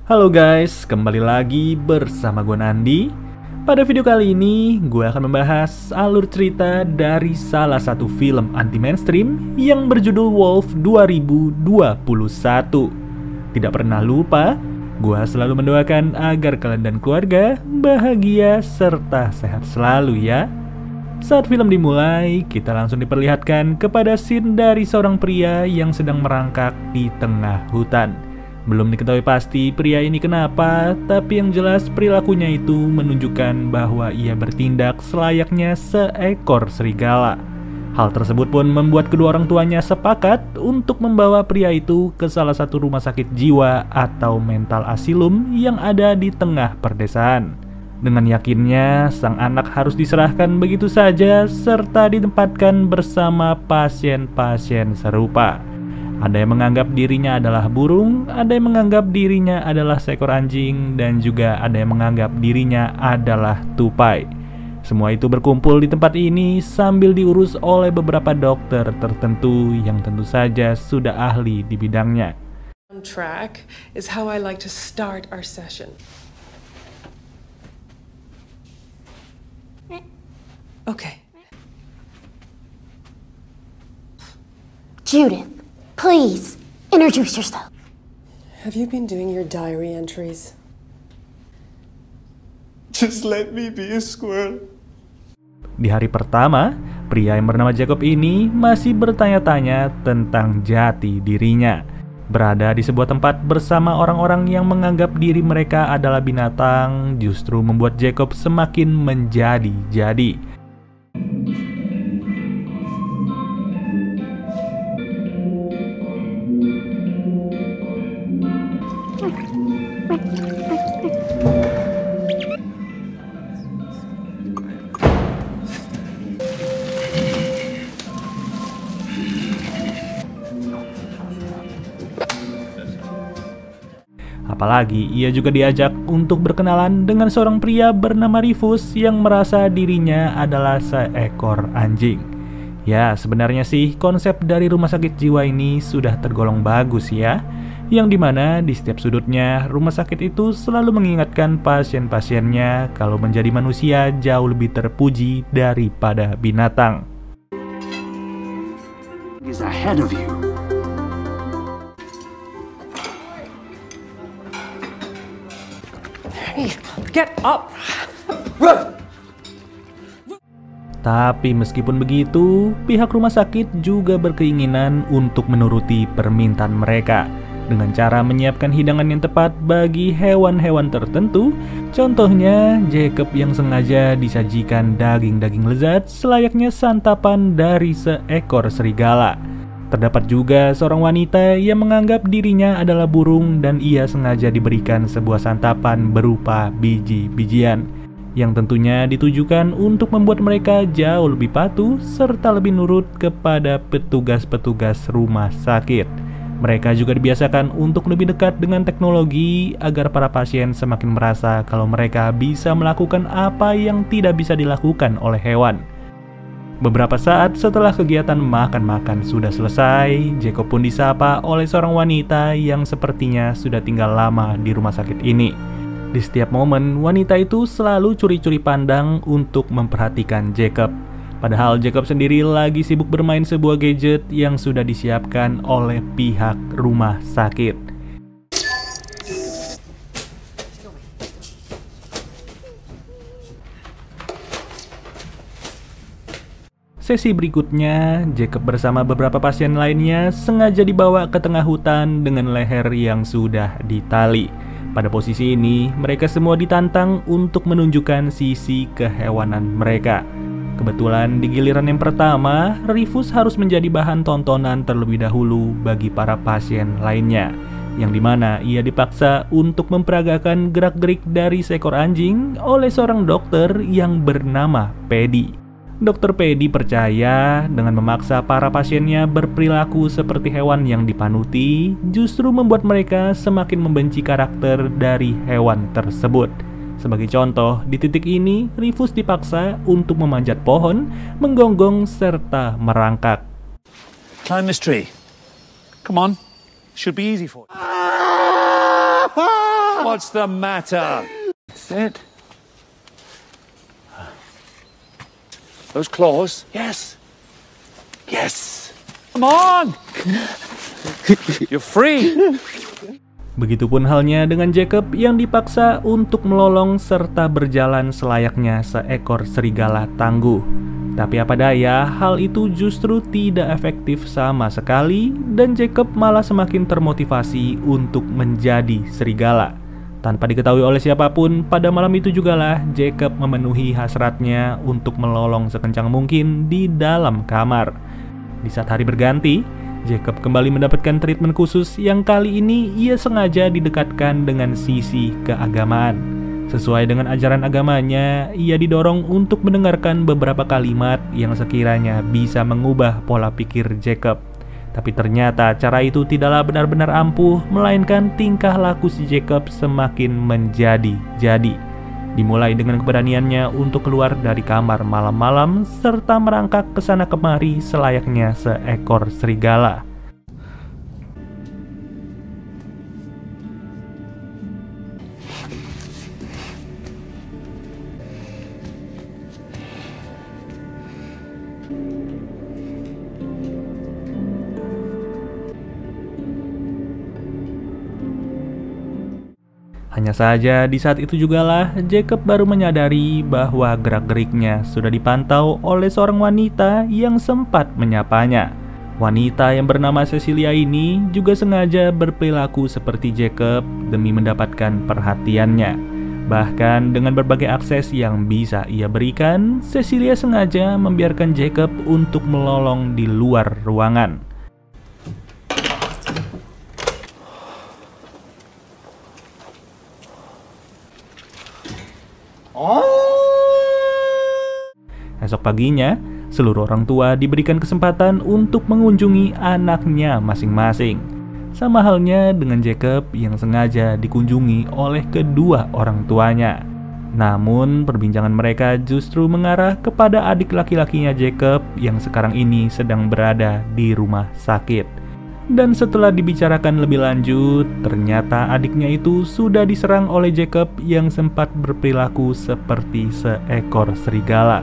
Halo guys, kembali lagi bersama gue Nandi. Pada video kali ini, gue akan membahas alur cerita dari salah satu film anti-mainstream yang berjudul Wolf 2021. Tidak pernah lupa, gue selalu mendoakan agar kalian dan keluarga bahagia serta sehat selalu ya. Saat film dimulai, kita langsung diperlihatkan kepada scene dari seorang pria yang sedang merangkak di tengah hutan. Belum diketahui pasti pria ini kenapa, tapi yang jelas perilakunya itu menunjukkan bahwa ia bertindak selayaknya seekor serigala. Hal tersebut pun membuat kedua orang tuanya sepakat untuk membawa pria itu ke salah satu rumah sakit jiwa atau mental asylum yang ada di tengah perdesaan. Dengan yakinnya, sang anak harus diserahkan begitu saja serta ditempatkan bersama pasien-pasien serupa. Ada yang menganggap dirinya adalah burung, ada yang menganggap dirinya adalah seekor anjing, dan juga ada yang menganggap dirinya adalah tupai. Semua itu berkumpul di tempat ini sambil diurus oleh beberapa dokter tertentu yang tentu saja sudah ahli di bidangnya. On track is how I like to start our session. Okay. Judith, please, introduce yourself. Have you been doing your diary entries? Just let me be a squirrel. Di hari pertama, pria yang bernama Jacob ini masih bertanya-tanya tentang jati dirinya. Berada di sebuah tempat bersama orang-orang yang menganggap diri mereka adalah binatang justru membuat Jacob semakin menjadi-jadi. Apalagi ia juga diajak untuk berkenalan dengan seorang pria bernama Rufus yang merasa dirinya adalah seekor anjing. Ya, sebenarnya sih konsep dari rumah sakit jiwa ini sudah tergolong bagus ya, yang dimana di setiap sudutnya rumah sakit itu selalu mengingatkan pasien-pasiennya kalau menjadi manusia jauh lebih terpuji daripada binatang. Is ahead of you. Hey, get up! Run! Tapi meskipun begitu, pihak rumah sakit juga berkeinginan untuk menuruti permintaan mereka dengan cara menyiapkan hidangan yang tepat bagi hewan-hewan tertentu. Contohnya, Jacob yang sengaja disajikan daging-daging lezat selayaknya santapan dari seekor serigala. Terdapat juga seorang wanita yang menganggap dirinya adalah burung dan ia sengaja diberikan sebuah santapan berupa biji-bijian yang tentunya ditujukan untuk membuat mereka jauh lebih patuh serta lebih nurut kepada petugas-petugas rumah sakit. Mereka juga dibiasakan untuk lebih dekat dengan teknologi agar para pasien semakin merasa kalau mereka bisa melakukan apa yang tidak bisa dilakukan oleh hewan. Beberapa saat setelah kegiatan makan-makan sudah selesai, Jacob pun disapa oleh seorang wanita yang sepertinya sudah tinggal lama di rumah sakit ini. Di setiap momen, wanita itu selalu curi-curi pandang untuk memperhatikan Jacob. Padahal Jacob sendiri lagi sibuk bermain sebuah gadget yang sudah disiapkan oleh pihak rumah sakit. Sesi berikutnya, Jacob bersama beberapa pasien lainnya sengaja dibawa ke tengah hutan dengan leher yang sudah ditali. Pada posisi ini, mereka semua ditantang untuk menunjukkan sisi kehewanan mereka. Kebetulan di giliran yang pertama, Rufus harus menjadi bahan tontonan terlebih dahulu bagi para pasien lainnya, yang dimana ia dipaksa untuk memperagakan gerak-gerik dari seekor anjing oleh seorang dokter yang bernama Paddy. Dokter Paddy percaya dengan memaksa para pasiennya berperilaku seperti hewan yang dipanuti justru membuat mereka semakin membenci karakter dari hewan tersebut. Sebagai contoh, di titik ini Rufus dipaksa untuk memanjat pohon, menggonggong serta merangkak. Climb this tree. Come on. Should be easy for you. What's the matter? Sit. Those claws? Yes. Yes. Come on. You're free. Begitupun halnya dengan Jacob yang dipaksa untuk melolong serta berjalan selayaknya seekor serigala tangguh. Tapi apa daya, hal itu justru tidak efektif sama sekali dan Jacob malah semakin termotivasi untuk menjadi serigala. Tanpa diketahui oleh siapapun, pada malam itu jugalah Jacob memenuhi hasratnya untuk melolong sekencang mungkin di dalam kamar. Di saat hari berganti, Jacob kembali mendapatkan treatment khusus yang kali ini ia sengaja didekatkan dengan sisi keagamaan. Sesuai dengan ajaran agamanya, ia didorong untuk mendengarkan beberapa kalimat yang sekiranya bisa mengubah pola pikir Jacob. Tapi ternyata cara itu tidaklah benar-benar ampuh, melainkan tingkah laku si Jacob semakin menjadi-jadi. Dimulai dengan keberaniannya untuk keluar dari kamar malam-malam serta merangkak ke sana kemari selayaknya seekor serigala. Hanya saja di saat itu jugalah Jacob baru menyadari bahwa gerak-geriknya sudah dipantau oleh seorang wanita yang sempat menyapanya. Wanita yang bernama Cecilia ini juga sengaja berperilaku seperti Jacob demi mendapatkan perhatiannya. Bahkan dengan berbagai akses yang bisa ia berikan, Cecilia sengaja membiarkan Jacob untuk melolong di luar ruangan. Esok paginya, seluruh orang tua diberikan kesempatan untuk mengunjungi anaknya masing-masing. Sama halnya dengan Jacob yang sengaja dikunjungi oleh kedua orang tuanya. Namun, perbincangan mereka justru mengarah kepada adik laki-lakinya Jacob yang sekarang ini sedang berada di rumah sakit. Dan setelah dibicarakan lebih lanjut, ternyata adiknya itu sudah diserang oleh Jacob yang sempat berperilaku seperti seekor serigala.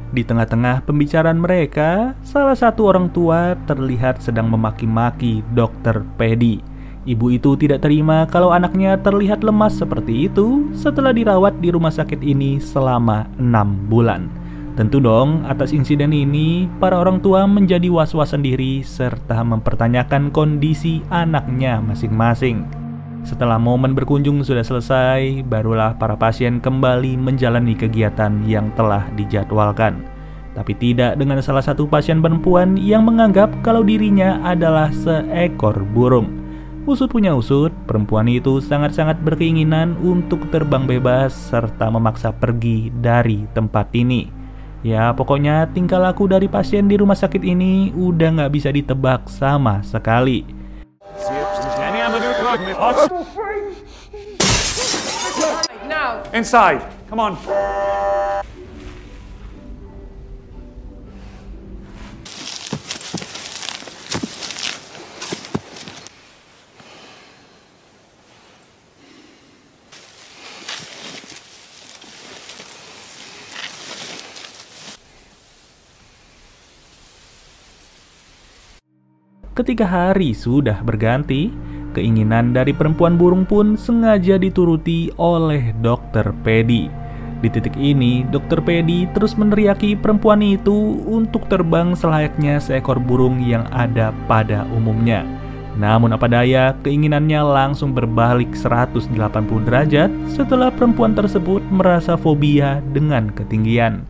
Di tengah-tengah pembicaraan mereka, salah satu orang tua terlihat sedang memaki-maki Dr. Paddy. Ibu itu tidak terima kalau anaknya terlihat lemas seperti itu setelah dirawat di rumah sakit ini selama 6 bulan. Tentu dong, atas insiden ini, para orang tua menjadi was-was sendiri serta mempertanyakan kondisi anaknya masing-masing. Setelah momen berkunjung sudah selesai, barulah para pasien kembali menjalani kegiatan yang telah dijadwalkan. Tapi tidak dengan salah satu pasien perempuan yang menganggap kalau dirinya adalah seekor burung. Usut punya usut, perempuan itu sangat-sangat berkeinginan untuk terbang bebas serta memaksa pergi dari tempat ini. Ya, pokoknya tingkah laku dari pasien di rumah sakit ini udah nggak bisa ditebak sama sekali. Now. Inside. Come on. Ketika hari sudah berganti, keinginan dari perempuan burung pun sengaja dituruti oleh Dr. Paddy. Di titik ini, Dr. Paddy terus meneriaki perempuan itu untuk terbang selayaknya seekor burung yang ada pada umumnya. Namun apa daya, keinginannya langsung berbalik 180 derajat setelah perempuan tersebut merasa fobia dengan ketinggian.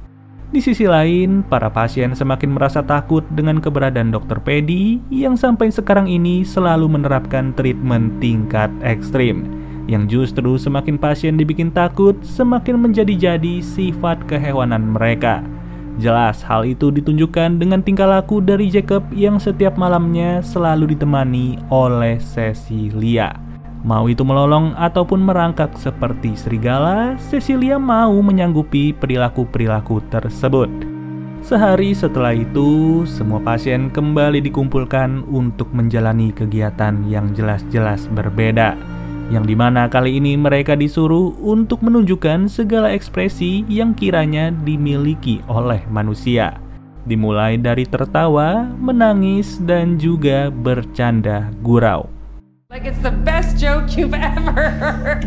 Di sisi lain, para pasien semakin merasa takut dengan keberadaan Dr. Paddy yang sampai sekarang ini selalu menerapkan treatment tingkat ekstrim, yang justru semakin pasien dibikin takut, semakin menjadi-jadi sifat kehewanan mereka. Jelas hal itu ditunjukkan dengan tingkah laku dari Jacob yang setiap malamnya selalu ditemani oleh Cecilia. Mau itu melolong ataupun merangkak seperti serigala, Cecilia mau menyanggupi perilaku-perilaku tersebut. Sehari setelah itu, semua pasien kembali dikumpulkan untuk menjalani kegiatan yang jelas-jelas berbeda. yang dimana kali ini mereka disuruh untuk menunjukkan segala ekspresi yang kiranya dimiliki oleh manusia. Dimulai dari tertawa, menangis, dan juga bercanda gurau. Like it's the best joke you've ever heard.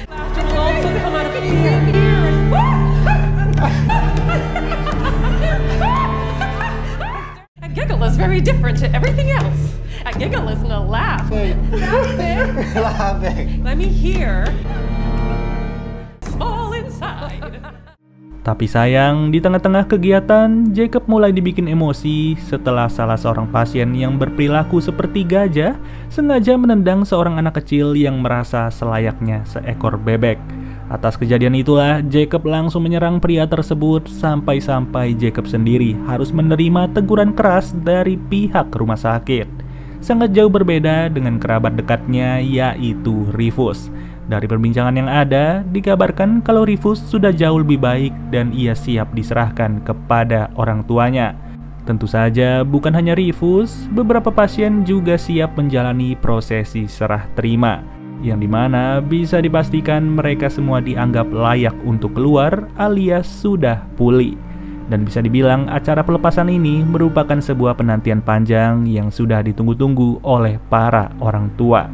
Laughter will also come out of his ears. A giggle is very different to everything else. A giggle isn't a laugh. Laughing. Let me hear. Small inside. Tapi sayang, di tengah-tengah kegiatan, Jacob mulai dibikin emosi setelah salah seorang pasien yang berperilaku seperti gajah sengaja menendang seorang anak kecil yang merasa selayaknya seekor bebek. Atas kejadian itulah, Jacob langsung menyerang pria tersebut sampai-sampai Jacob sendiri harus menerima teguran keras dari pihak rumah sakit. Sangat jauh berbeda dengan kerabat dekatnya, yaitu Rufus. Dari perbincangan yang ada, dikabarkan kalau Rufus sudah jauh lebih baik dan ia siap diserahkan kepada orang tuanya. Tentu saja bukan hanya Rufus, beberapa pasien juga siap menjalani prosesi serah terima, yang dimana bisa dipastikan mereka semua dianggap layak untuk keluar alias sudah pulih. Dan bisa dibilang acara pelepasan ini merupakan sebuah penantian panjang yang sudah ditunggu-tunggu oleh para orang tua.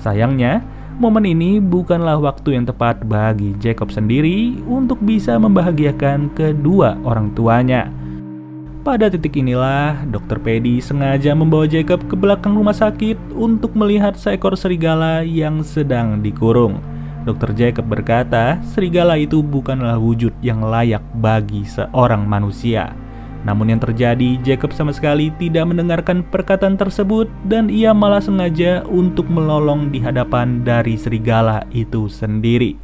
Sayangnya, momen ini bukanlah waktu yang tepat bagi Jacob sendiri untuk bisa membahagiakan kedua orang tuanya. Pada titik inilah, Dr. Paddy sengaja membawa Jacob ke belakang rumah sakit untuk melihat seekor serigala yang sedang dikurung. Dr. Jacob berkata, serigala itu bukanlah wujud yang layak bagi seorang manusia. Namun yang terjadi, Jacob sama sekali tidak mendengarkan perkataan tersebut dan ia malah sengaja untuk melolong di hadapan dari serigala itu sendiri.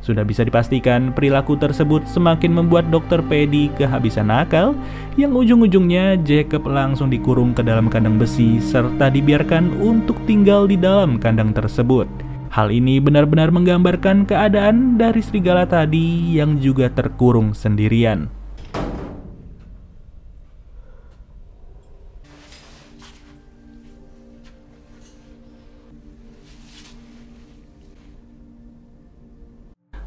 Sudah bisa dipastikan perilaku tersebut semakin membuat Dr. Paddy kehabisan akal, yang ujung-ujungnya Jacob langsung dikurung ke dalam kandang besi serta dibiarkan untuk tinggal di dalam kandang tersebut. Hal ini benar-benar menggambarkan keadaan dari serigala tadi yang juga terkurung sendirian.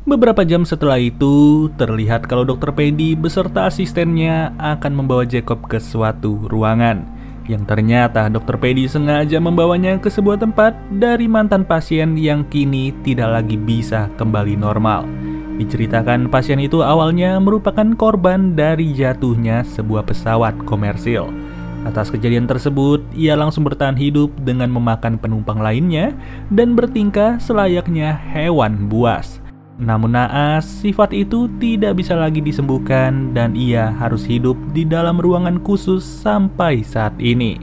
Beberapa jam setelah itu, terlihat kalau Dr. Paddy beserta asistennya akan membawa Jacob ke suatu ruangan. Yang ternyata Dr. Paddy sengaja membawanya ke sebuah tempat dari mantan pasien yang kini tidak lagi bisa kembali normal. Diceritakan pasien itu awalnya merupakan korban dari jatuhnya sebuah pesawat komersil. Atas kejadian tersebut, ia langsung bertahan hidup dengan memakan penumpang lainnya dan bertingkah selayaknya hewan buas. Namun naas, sifat itu tidak bisa lagi disembuhkan dan ia harus hidup di dalam ruangan khusus sampai saat ini.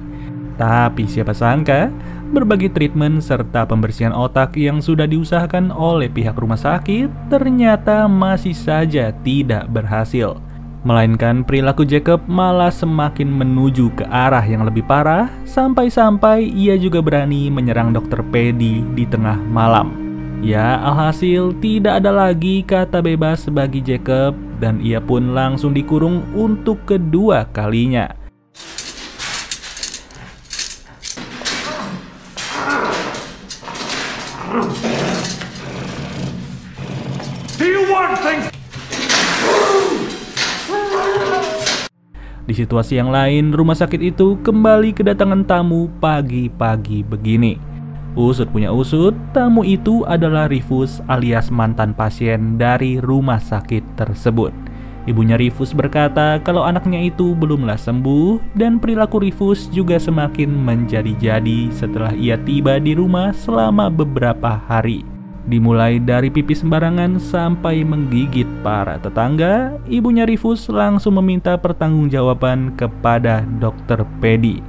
Tapi siapa sangka, berbagai treatment serta pembersihan otak yang sudah diusahakan oleh pihak rumah sakit ternyata masih saja tidak berhasil. Melainkan perilaku Jacob malah semakin menuju ke arah yang lebih parah, sampai-sampai ia juga berani menyerang Dr. Paddy di tengah malam. Ya, alhasil tidak ada lagi kata bebas bagi Jacob dan ia pun langsung dikurung untuk kedua kalinya. Do you want things? Di situasi yang lain, rumah sakit itu kembali kedatangan tamu pagi-pagi begini. Usut punya usut, tamu itu adalah Rufus alias mantan pasien dari rumah sakit tersebut. Ibunya Rufus berkata kalau anaknya itu belumlah sembuh dan perilaku Rufus juga semakin menjadi-jadi setelah ia tiba di rumah selama beberapa hari. Dimulai dari pipis sembarangan sampai menggigit para tetangga, ibunya Rufus langsung meminta pertanggungjawaban kepada Dr. Paddy.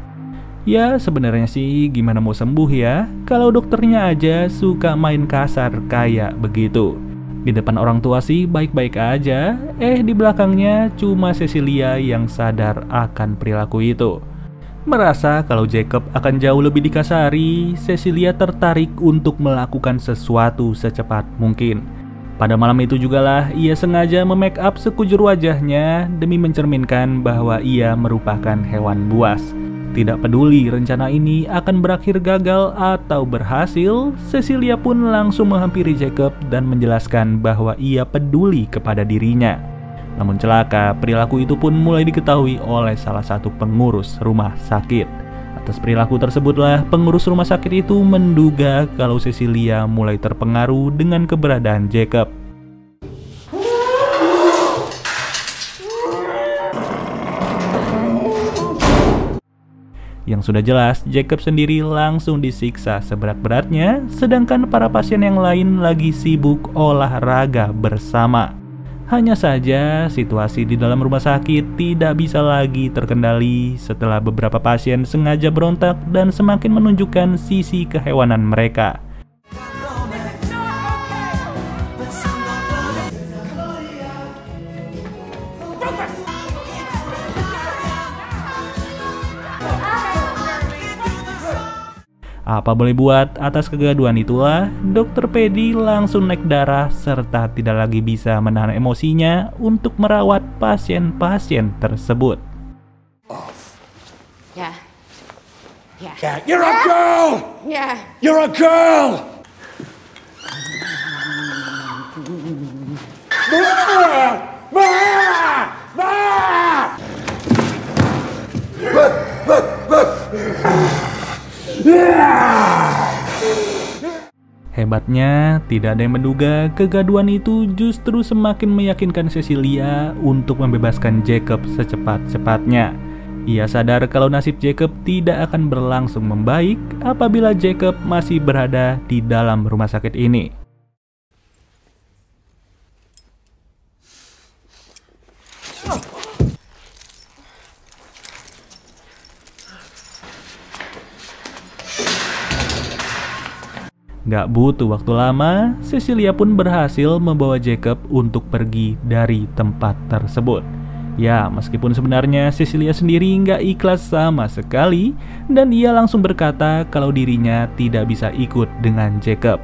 Ya sebenarnya sih gimana mau sembuh ya, kalau dokternya aja suka main kasar kayak begitu. Di depan orang tua sih baik-baik aja, di belakangnya cuma Cecilia yang sadar akan perilaku itu. Merasa kalau Jacob akan jauh lebih dikasari, Cecilia tertarik untuk melakukan sesuatu secepat mungkin. Pada malam itu jugalah ia sengaja memake up sekujur wajahnya demi mencerminkan bahwa ia merupakan hewan buas. Tidak peduli rencana ini akan berakhir gagal atau berhasil, Cecilia pun langsung menghampiri Jacob dan menjelaskan bahwa ia peduli kepada dirinya. Namun celaka, perilaku itu pun mulai diketahui oleh salah satu pengurus rumah sakit. Atas perilaku tersebutlah, pengurus rumah sakit itu menduga kalau Cecilia mulai terpengaruh dengan keberadaan Jacob. Yang sudah jelas, Jacob sendiri langsung disiksa seberat-beratnya, sedangkan para pasien yang lain lagi sibuk olahraga bersama. Hanya saja, situasi di dalam rumah sakit tidak bisa lagi terkendali setelah beberapa pasien sengaja berontak dan semakin menunjukkan sisi kehewanan mereka. Apa boleh buat, atas kegaduhan itulah, Dr. Pedi langsung naik darah serta tidak lagi bisa menahan emosinya untuk merawat pasien-pasien tersebut. Yeah. Yeah. Yeah, you're a girl! Yeah. You're a girl! Hebatnya, tidak ada yang menduga kegaduhan itu justru semakin meyakinkan Cecilia untuk membebaskan Jacob secepat-cepatnya. Ia sadar kalau nasib Jacob tidak akan berlangsung membaik apabila Jacob masih berada di dalam rumah sakit ini. Gak butuh waktu lama, Cecilia pun berhasil membawa Jacob untuk pergi dari tempat tersebut. Ya, meskipun sebenarnya Cecilia sendiri gak ikhlas sama sekali, dan ia langsung berkata kalau dirinya tidak bisa ikut dengan Jacob.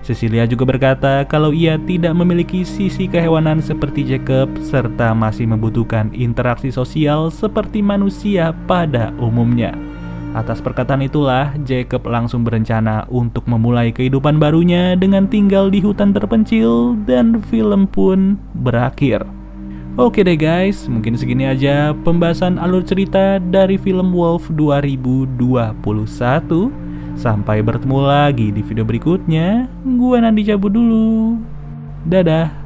Cecilia juga berkata kalau ia tidak memiliki sisi kehewanan seperti Jacob, serta masih membutuhkan interaksi sosial seperti manusia pada umumnya. Atas perkataan itulah, Jacob langsung berencana untuk memulai kehidupan barunya dengan tinggal di hutan terpencil dan film pun berakhir. Oke deh guys, mungkin segini aja pembahasan alur cerita dari film Wolf 2021. Sampai bertemu lagi di video berikutnya. Gua Nandi cabut dulu. Dadah.